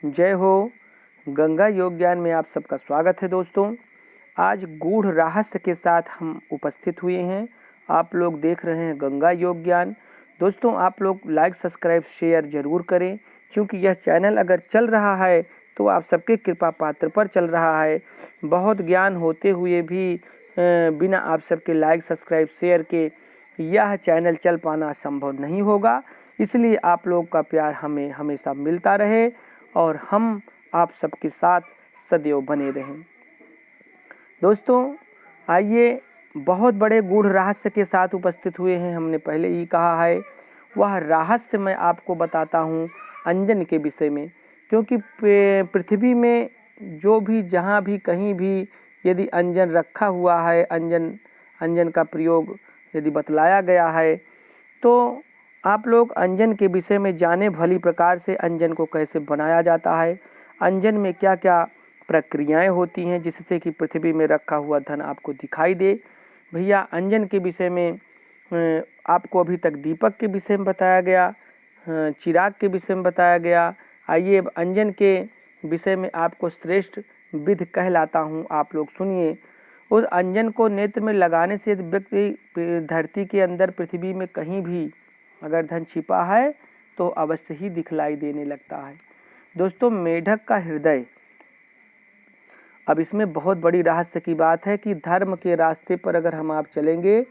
जय हो। गंगा योग ज्ञान में आप सबका स्वागत है दोस्तों। आज गूढ़ रहस्य के साथ हम उपस्थित हुए हैं। आप लोग देख रहे हैं गंगा योग ज्ञान। दोस्तों आप लोग लाइक सब्सक्राइब शेयर जरूर करें, क्योंकि यह चैनल अगर चल रहा है तो आप सबके कृपा पात्र पर चल रहा है। बहुत ज्ञान होते हुए भी बिना आप सबके लाइक सब्सक्राइब शेयर के यह चैनल चल पाना संभव नहीं होगा। इसलिए आप लोग का प्यार हमें हमेशा मिलता रहे और हम आप सबके साथ सदैव बने रहें। दोस्तों आइए, बहुत बड़े गूढ़ रहस्य के साथ उपस्थित हुए हैं। हमने पहले ही कहा है, वह रहस्य मैं आपको बताता हूँ अंजन के विषय में। क्योंकि पृथ्वी में जो भी जहाँ भी कहीं भी यदि अंजन रखा हुआ है, अंजन का प्रयोग यदि बतलाया गया है, तो आप लोग अंजन के विषय में जाने भली प्रकार से अंजन को कैसे बनाया जाता है, अंजन में क्या क्या प्रक्रियाएं होती हैं जिससे कि पृथ्वी में रखा हुआ धन आपको दिखाई दे। भैया अंजन के विषय में आपको अभी तक दीपक के विषय में बताया गया, चिराग के विषय में बताया गया। आइए अंजन के विषय में आपको श्रेष्ठ विधि कहलाता हूँ, आप लोग सुनिए। उस अंजन को नेत्र में लगाने से यदि व्यक्ति धरती के अंदर पृथ्वी में कहीं भी अगर धन छिपा है तो अवश्य ही दिखलाई देने लगता है। दोस्तों मेढक का हृदय, अब इसमें बहुत बड़ी रहस्य की बात है कि धर्म के रास्ते पर अगर हम आप चलेंगे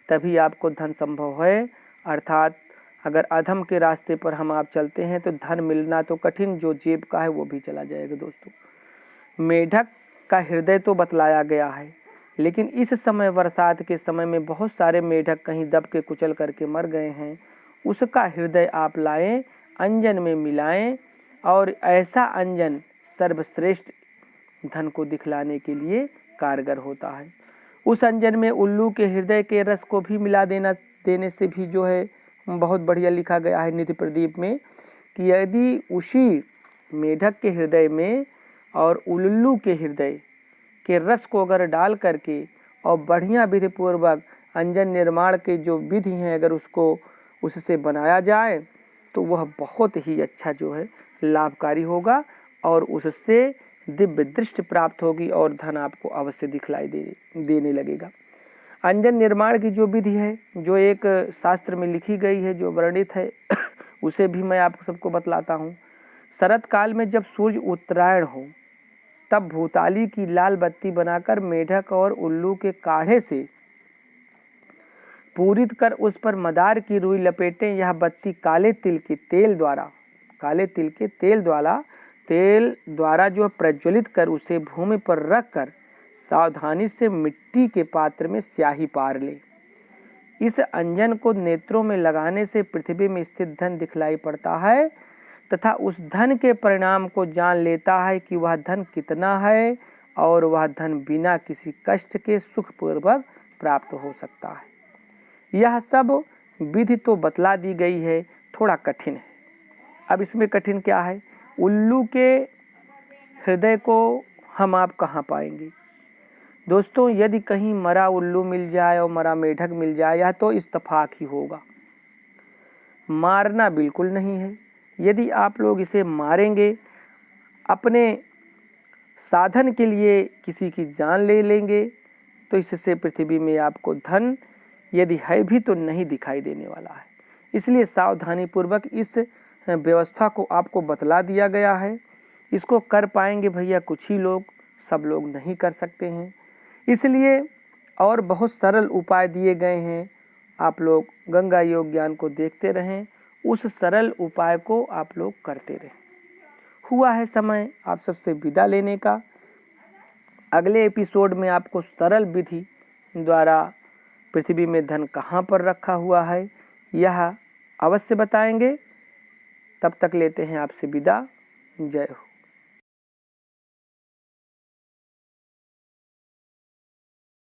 तभी आपको धन संभव है, अर्थात अगर अधम के रास्ते पर हम आप चलते हैं तो धन मिलना तो कठिन, जो जेब का है वो भी चला जाएगा। दोस्तों मेढक का हृदय तो बतलाया गया है, लेकिन इस समय बरसात के समय में बहुत सारे मेढक कहीं दब के कुचल करके मर गए हैं। उसका हृदय आप लाएं, अंजन में मिलाएं और ऐसा अंजन सर्वश्रेष्ठ धन को दिखलाने के लिए कारगर होता है। उस अंजन में उल्लू के हृदय के रस को भी मिला देने से भी जो है बहुत बढ़िया लिखा गया है निधि प्रदीप में कि यदि उसी मेढक के हृदय में और उल्लू के हृदय के रस को अगर डाल करके और बढ़िया विधि पूर्वक अंजन निर्माण के जो विधि हैं अगर उससे बनाया जाए तो वह बहुत ही अच्छा जो है लाभकारी होगा और उससे दिव्य दृष्टि प्राप्त होगी और धन आपको अवश्य दिखलाई देने लगेगा। अंजन निर्माण की जो विधि है, जो एक शास्त्र में लिखी गई है, जो वर्णित है उसे भी मैं आप सबको बतलाता हूँ। शरत काल में जब सूर्य उत्तरायण हो तब भूताली की लाल बत्ती बनाकर मेढक और उल्लू के काढ़े से पूरित कर उस पर मदार की रुई लपेटें। यह बत्ती काले तिल के तेल द्वारा जो प्रज्वलित कर उसे भूमि पर रख कर सावधानी से मिट्टी के पात्र में स्याही पार ले। इस अंजन को नेत्रों में लगाने से पृथ्वी में स्थित धन दिखलाई पड़ता है तथा उस धन के परिणाम को जान लेता है कि वह धन कितना है और वह धन बिना किसी कष्ट के सुखपूर्वक प्राप्त हो सकता है। यह सब विधि तो बतला दी गई है, थोड़ा कठिन है। अब इसमें कठिन क्या है? उल्लू के हृदय को हम आप कहाँ पाएंगे? दोस्तों यदि कहीं मरा उल्लू मिल जाए और मरा मेढक मिल जाए यह तो इत्तेफाक ही होगा, मारना बिल्कुल नहीं है। यदि आप लोग इसे मारेंगे, अपने साधन के लिए किसी की जान ले लेंगे तो इससे पृथ्वी में आपको धन यदि है भी तो नहीं दिखाई देने वाला है। इसलिए सावधानी पूर्वक इस व्यवस्था को आपको बतला दिया गया है। इसको कर पाएंगे भैया कुछ ही लोग, सब लोग नहीं कर सकते हैं। इसलिए और बहुत सरल उपाय दिए गए हैं, आप लोग गंगा योग ज्ञान को देखते रहें, उस सरल उपाय को आप लोग करते रहें। हुआ है समय आप सबसे विदा लेने का। अगले एपिसोड में आपको सरल विधि द्वारा पृथ्वी में धन कहाँ पर रखा हुआ है यह अवश्य बताएंगे। तब तक लेते हैं आपसे विदा। जय हो।